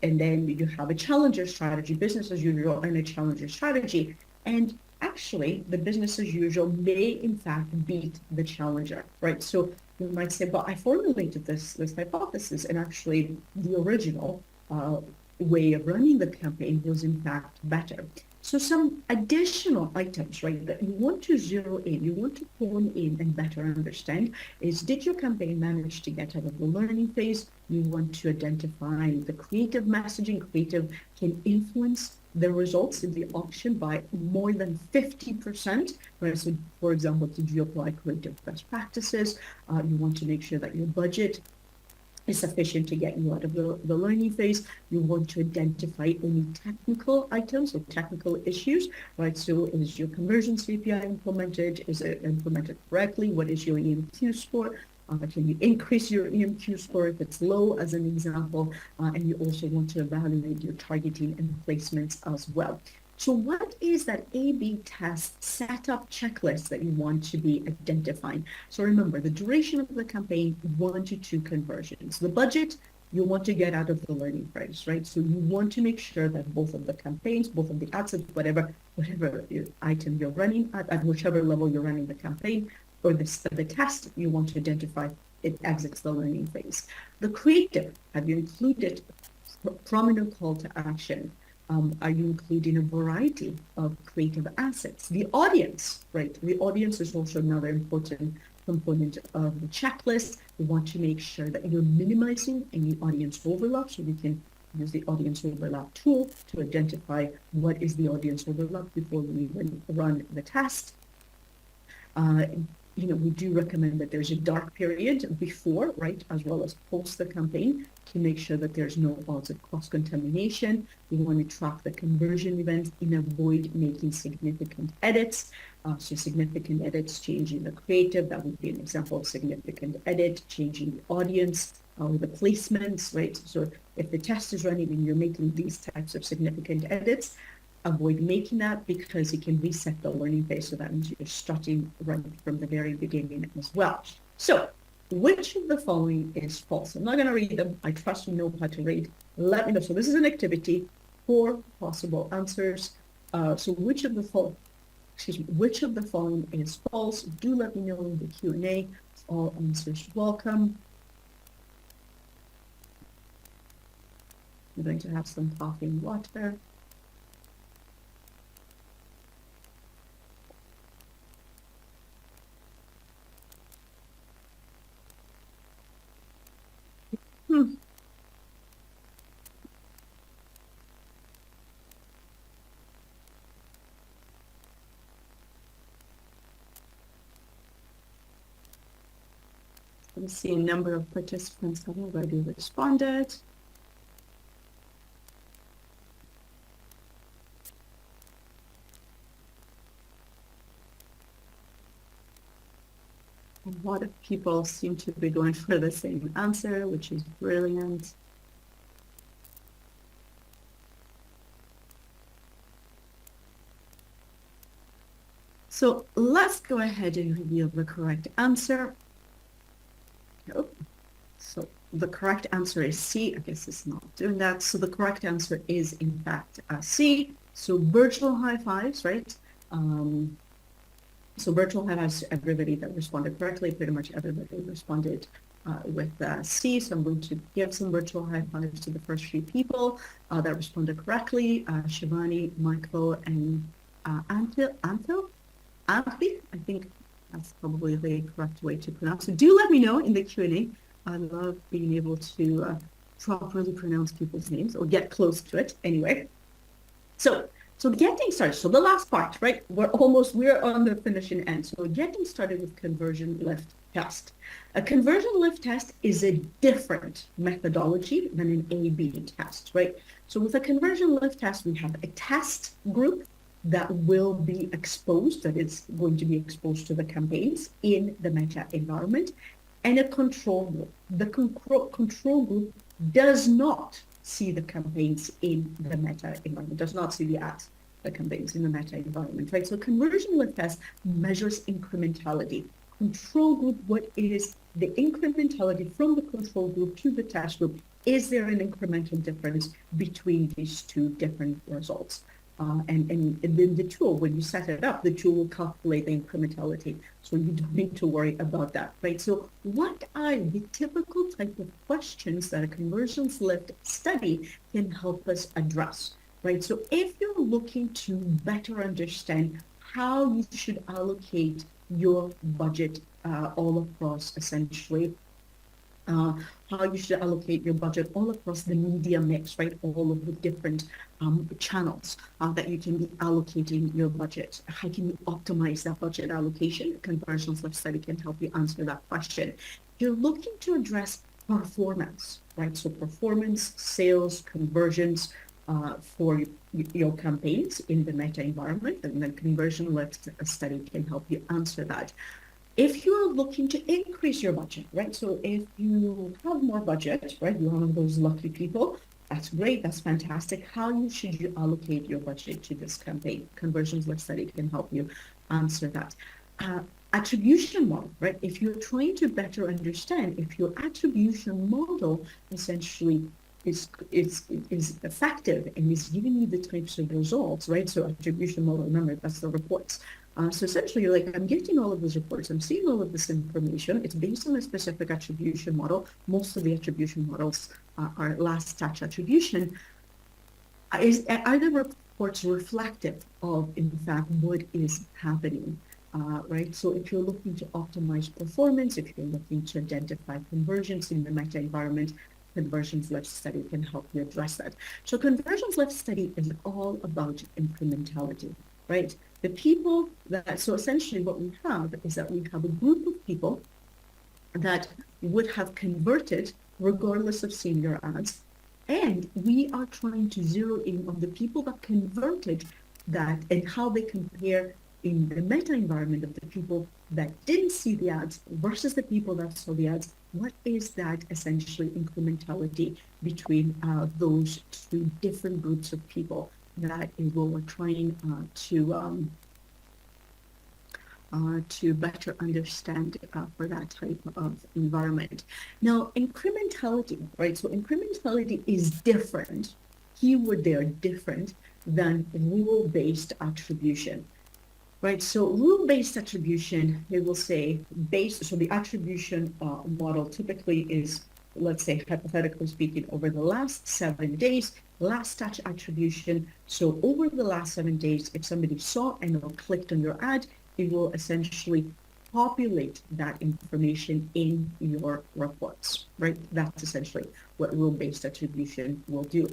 and then you have a challenger strategy, business as usual, and a challenger strategy. And actually, the business as usual may in fact beat the challenger, right? So you might say, but I formulated this hypothesis, and actually the original way of running the campaign was in fact better. So some additional items, right, that you want to zero in, you want to hone in and better understand is, did your campaign manage to get out of the learning phase? You want to identify the creative messaging. Creative can influence the results in the auction by more than 50%. Right? So, for example, did you apply creative best practices? You want to make sure that your budget is sufficient to get you out of the learning phase. You want to identify any technical items or technical issues, right? So is your conversion KPI implemented? Is it implemented correctly? What is your EMQ score? Can you increase your EMQ score if it's low, as an example? And you also want to evaluate your targeting and placements as well. So what is that A/B test setup checklist that you want to be identifying? So remember, the duration of the campaign, 1 to 2 conversions. The budget, you want to get out of the learning phase, right? So you want to make sure that both of the campaigns, both of the ads, whatever item you're running at whichever level you're running the campaign or the test, you want to identify it exits the learning phase. The creative, have you included prominent call to action? Are you including a variety of creative assets? The audience, right? The audience is also another important component of the checklist. We want to make sure that you're minimizing any audience overlap, so we can use the audience overlap tool to identify what is the audience overlap before we even run the test. We do recommend that there's a dark period before, right, as well as post the campaign to make sure that there's no odds of cross-contamination. We want to track the conversion events and avoid making significant edits. So significant edits, changing the creative, that would be an example of significant edit, changing the audience, or the placements, right? So if the test is running and you're making these types of significant edits, avoid making that because it can reset the learning phase. So that means you're starting right from the very beginning as well. So which of the following is false? I'm not going to read them. I trust you know how to read. Let me know. So this is an activity, 4 possible answers. So which of the following is false? Do let me know in the Q&A. All answers welcome. I'm going to have some coffee and water. Let's see, a number of participants have already responded. A lot of people seem to be going for the same answer, which is brilliant. So let's go ahead and reveal the correct answer. Oh, so the correct answer is C. I guess it's not doing that. So the correct answer is in fact C. So virtual high fives, right? So virtual high fives to everybody that responded correctly. Pretty much everybody responded with C. So I'm going to give some virtual high fives to the first few people that responded correctly. Shivani, Michael, and Anthony. I think that's probably the correct way to pronounce it. Do let me know in the Q&A. I love being able to properly pronounce people's names or get close to it anyway. So getting started, so the last part, right? We're on the finishing end. So getting started with conversion lift test. A conversion lift test is a different methodology than an A/B test, right? So with a conversion lift test, we have a test group that will be exposed, that is going to be exposed to the campaigns in the meta environment, and a control group. The control group does not see the campaigns in the meta environment, does not see the ads, the campaigns in the meta environment, right? So conversion lift test measures incrementality. Control group, what is the incrementality from the control group to the test group? Is there an incremental difference between these two different results? And then the tool, when you set it up, the tool will calculate the incrementality. So you don't need to worry about that, right? So what are the typical type of questions that a conversions lift study can help us address, right? So if you're looking to better understand how you should allocate your budget all across essentially how you should allocate your budget all across the media mix, right? All of the different channels that you can be allocating your budget. How can you optimize that budget allocation? The conversions lift study can help you answer that question. You're looking to address performance, right? So performance, sales, conversions for your campaigns in the meta environment, and then conversion lift study can help you answer that. If you're looking to increase your budget, right? So if you have more budget, right? You're one of those lucky people. That's great. That's fantastic. How should you allocate your budget to this campaign? Conversions lift study can help you answer that. Attribution model, right? If you're trying to better understand if your attribution model essentially is effective and is giving you the types of results, right? So attribution model, remember, that's the reports. So essentially, you're like, I'm getting all of these reports, I'm seeing all of this information. It's based on a specific attribution model. Most of the attribution models are last touch attribution. Are the reports reflective of, in fact, what is happening? Right? So if you're looking to optimize performance, if you're looking to identify conversions in the meta environment, conversions lift study can help you address that. So conversions lift study is all about incrementality, right? The people that, so essentially what we have is that we have a group of people that would have converted regardless of seeing your ads. And we are trying to zero in on the people that converted that and how they compare in the meta environment of the people that didn't see the ads versus the people that saw the ads. What is that essentially incrementality between those two different groups of people? That is what we're trying to better understand for that type of environment. Now, incrementality, right? So incrementality is different. Keyword there, different than rule-based attribution, right? So rule-based attribution, it will say based, so the attribution model typically is, let's say, hypothetically speaking, over the last 7 days, last touch attribution. So over the last 7 days, if somebody saw and or clicked on your ad, it will essentially populate that information in your reports, right? That's essentially what rule-based attribution will do.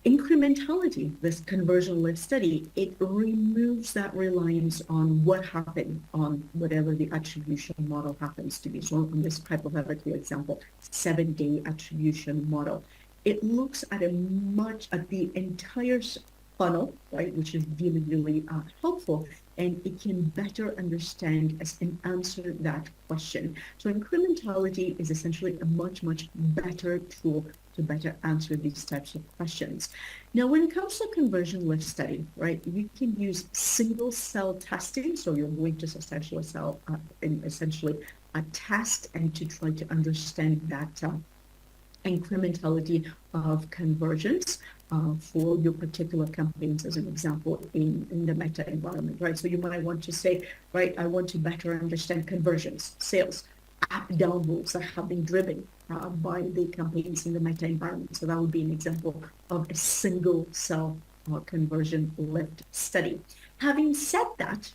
Incrementality, this conversion lift study, it removes that reliance on what happened on whatever the attribution model happens to be. So on this hypothetical example, 7-day attribution model, it looks at the entire funnel, right, which is really, really helpful, and it can better understand and answer that question. So incrementality is essentially a much, much better tool to better answer these types of questions. Now, when it comes to conversion lift study, right, you can use single cell testing. So you're going to essentially a test and to try to understand that incrementality of conversions for your particular campaigns, as an example, in the meta environment, right? So you might want to say, right, I want to better understand conversions, sales, app downloads that have been driven by the campaigns in the meta environment. So that would be an example of a single cell conversion lift study. Having said that,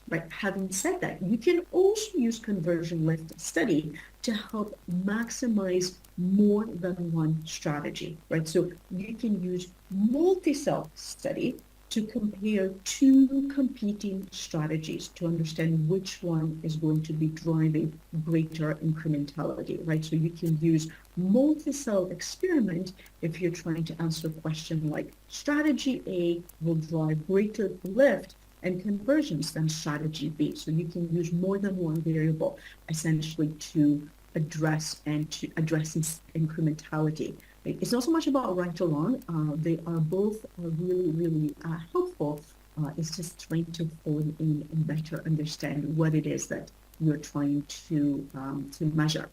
you can also use conversion lift study to help maximize more than one strategy, right? So you can use multi-cell study to compare two competing strategies to understand which one is going to be driving greater incrementality, right? So you can use multi-cell experiment if you're trying to answer a question like strategy A will drive greater lift and conversions than strategy B. So you can use more than one variable essentially to address incrementality. It's not so much about right or wrong. They are both really, really helpful. It's just trying to hone in and better understand what it is that you're trying to measure.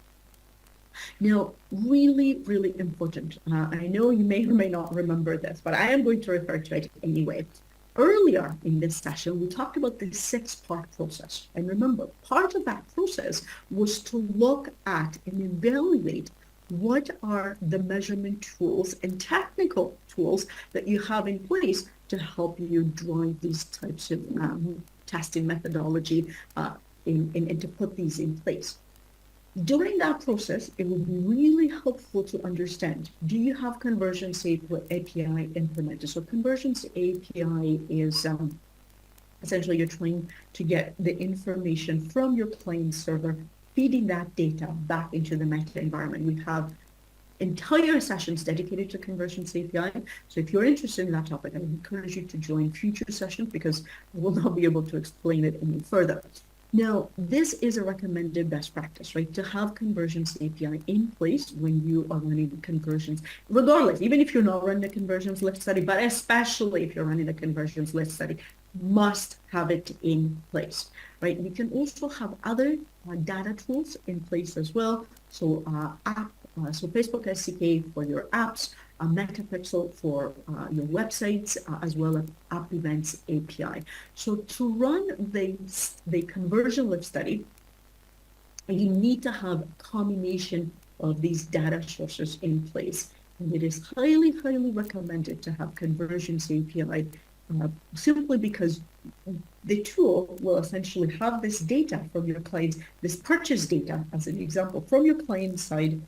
Now, really, really important. I know you may or may not remember this, but I am going to refer to it anyway. Earlier in this session, we talked about the 6-part process. And remember, part of that process was to look at and evaluate what are the measurement tools and technical tools that you have in place to help you drive these types of testing methodology and to put these in place. During that process, it will be really helpful to understand, do you have Conversions API implemented? So Conversions API is essentially you're trying to get the information from your client server, feeding that data back into the meta environment. We have entire sessions dedicated to Conversions API. So if you're interested in that topic, I encourage you to join future sessions because I will not be able to explain it any further. Now, this is a recommended best practice, right? To have Conversions API in place when you are running the conversions, regardless, even if you're not running the conversions lift study, but especially if you're running the conversions lift study, must have it in place, right? You can also have other data tools in place as well. So so Facebook SDK for your apps, Metapixel for your websites, as well as App Events API. So to run the conversion lift study, you need to have a combination of these data sources in place. And it is highly, highly recommended to have conversions API simply because the tool will essentially have this data from your clients, this purchase data, as an example, from your client side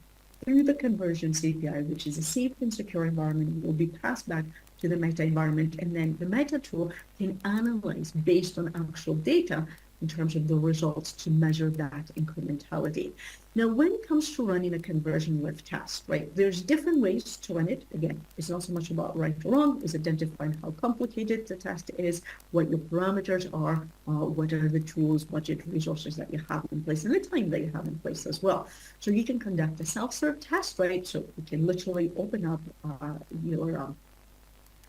through the conversions API, which is a safe and secure environment, will be passed back to the Meta environment. And then the Meta tool can analyze based on actual data in terms of the results to measure that incrementality. Now, when it comes to running a conversion lift test, right, there's different ways to run it. Again, it's not so much about right or wrong, it's identifying how complicated the test is, what your parameters are, what are the tools, budget, resources that you have in place, and the time that you have in place as well. So you can conduct a self-serve test, right? So you can literally open up your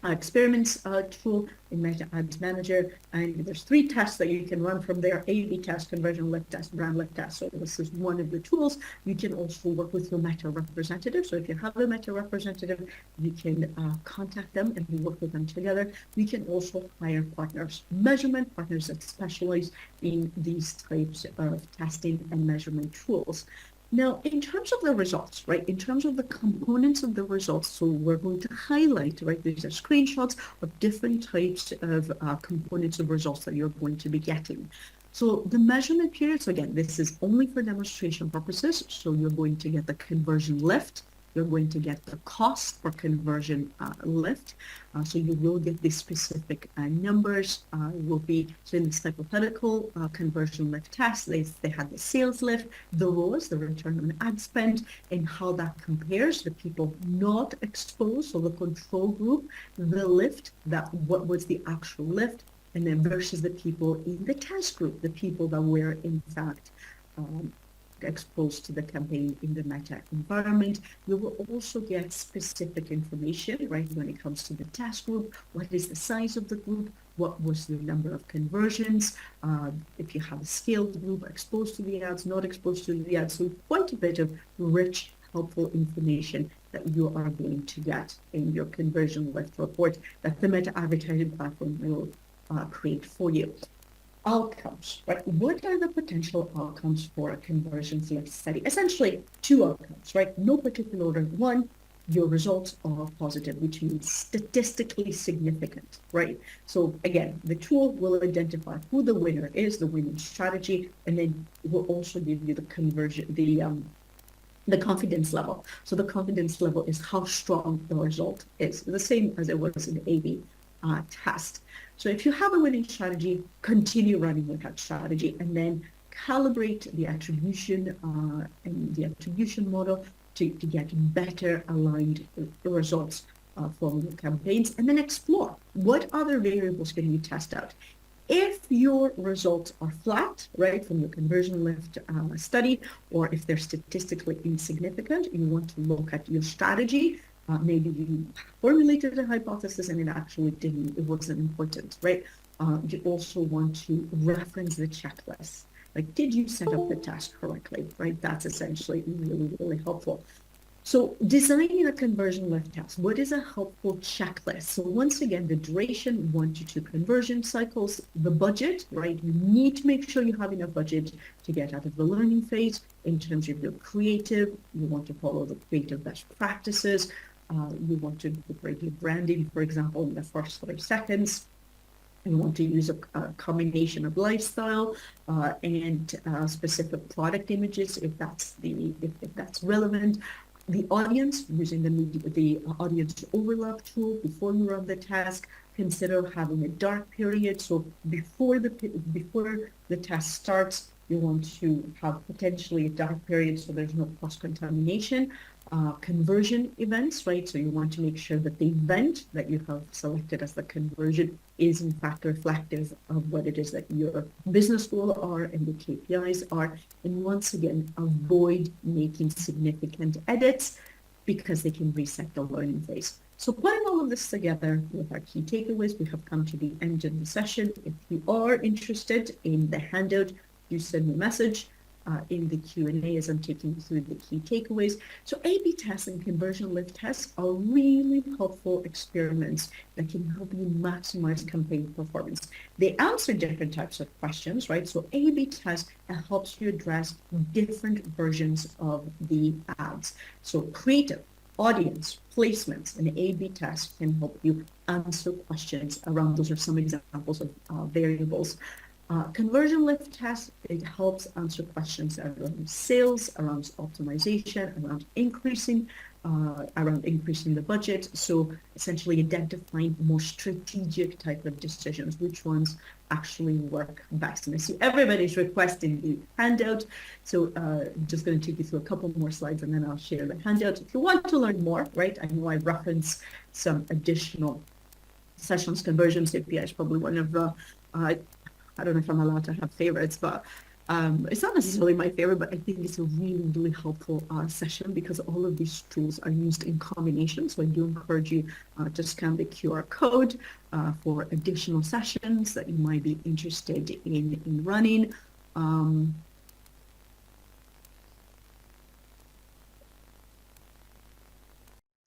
experiments tool in Meta Ads Manager, and there's 3 tests that you can run from there: A/B test, conversion lift test, brand lift test. So this is one of the tools. You can also work with your Meta representative. So if you have a Meta representative, you can contact them and work with them together. You can also hire partners, measurement partners that specialize in these types of testing and measurement tools. Now, in terms of the results, right, in terms of the components of the results, so we're going to highlight, right, these are screenshots of different types of components of results that you're going to be getting. So the measurement period, so again, this is only for demonstration purposes. So you're going to get the conversion lift. You're going to get the cost for conversion lift. So you will get the specific numbers. Will be, so in this hypothetical conversion lift test, they had the sales lift, the ROAS, the return on ad spend, and how that compares the people not exposed, so the control group, the lift, what was the actual lift, and then versus the people in the test group, the people that were in fact exposed to the campaign in the Meta environment. You will also get specific information, right, when it comes to the task group. What is the size of the group? What was the number of conversions? If you have a scaled group, exposed to the ads, not exposed to the ads. So quite a bit of rich, helpful information that you are going to get in your conversion lift report that the Meta advertising platform will create for you. Outcomes, right? What are the potential outcomes for a conversion lift study? Essentially, 2 outcomes, right? No particular order. 1, your results are positive, which means statistically significant, right? So again, the tool will identify who the winner is, the winning strategy, and then will also give you the conversion, the confidence level. So the confidence level is how strong the result is, the same as it was in the A/B test. So if you have a winning strategy, continue running with that strategy, and then calibrate the attribution and the attribution model to get better aligned results from your campaigns, and then explore what other variables can you test out. If your results are flat, right, from your conversion lift study, or if they're statistically insignificant, you want to look at your strategy. Maybe you formulated a hypothesis and it wasn't important, right? You also want to reference the checklist. Like, did you set up the task correctly, right? That's essentially really, really helpful. So designing a conversion lift test, what is a helpful checklist? So once again, the duration, 1 to 2 conversion cycles, the budget, right? You need to make sure you have enough budget to get out of the learning phase. In terms of your creative, you want to follow the creative best practices. You want to incorporate your branding, for example, in the first 30 seconds. You want to use a combination of lifestyle and specific product images if that's relevant. The audience, using the audience overlap tool before you run the task. Consider having a dark period. So before the test starts, you want to have potentially a dark period so there's no cross-contamination. Conversion events, right? So you want to make sure that the event that you have selected as the conversion is in fact reflective of what it is that your business goals are and the KPIs are. And once again, avoid making significant edits because they can reset the learning phase. So putting all of this together with our key takeaways, we have come to the end of the session. If you are interested in the handout, you send me a message in the Q&A as I'm taking you through the key takeaways. So A/B tests and conversion lift tests are really helpful experiments that can help you maximize campaign performance. They answer different types of questions, right? So A/B test helps you address different versions of the ads. So creative, audience, placements, and A/B tests can help you answer questions around. Those are some examples of variables. Conversion lift test, it helps answer questions around sales, around optimization, around increasing the budget. So essentially identifying more strategic type of decisions, which ones actually work best. And I see everybody's requesting the handout. So I'm just going to take you through a couple more slides and then I'll share the handout. If you want to learn more, right, I know I reference some additional sessions. Conversions API is probably one of the, I don't know if I'm allowed to have favorites, but it's not necessarily my favorite, but I think it's a really, really helpful session because all of these tools are used in combination. So I do encourage you to scan the QR code for additional sessions that you might be interested in running.